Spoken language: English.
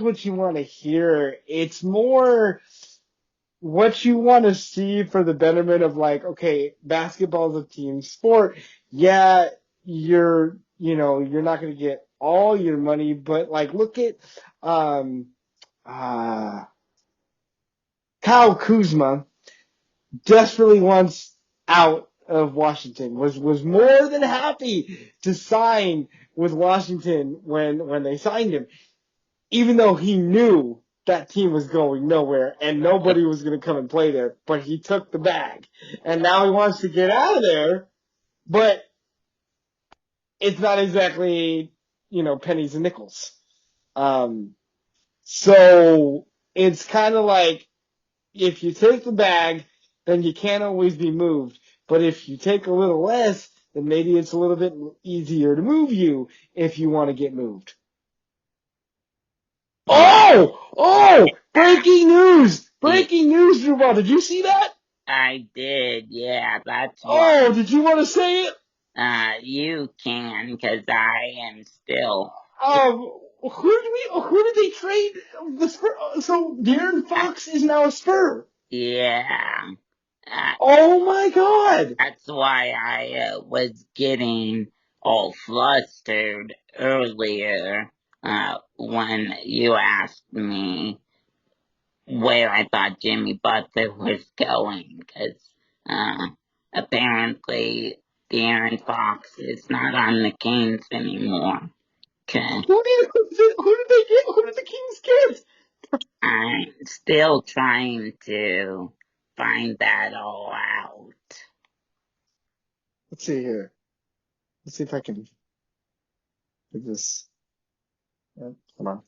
what you want to hear. It's more what you want to see for the betterment of like, okay, basketball is a team sport. Yeah, you're not going to get all your money, but like, look at, um, uh, Kyle Kuzma desperately wants out of Washington, was more than happy to sign with Washington when they signed him, even though he knew that team was going nowhere and nobody was going to come and play there, but he took the bag. And now he wants to get out of there, but it's not exactly, pennies and nickels. Um, so it's kind of like if you take the bag, then you can't always be moved. But if you take a little less, then maybe it's a little bit easier to move you if you want to get moved. Oh! Oh! Breaking news! Yeah, Breaking news, Duval. Did you see that? I did. Yeah, that's why. Oh, did you want to say it? You can, cause I am still. Who did they trade the Spur? So De'Aaron Fox is now a Spur. Yeah. Uh, Oh my God! that's why I was getting all flustered earlier when you asked me where I thought Jimmy Butler was going, because apparently De'Aaron Fox is not on the Kings anymore. 'Cause Who did they get? Who did the Kings get? I'm still trying to find that all out. Let's see here. Let's see if I can do this. Hold on.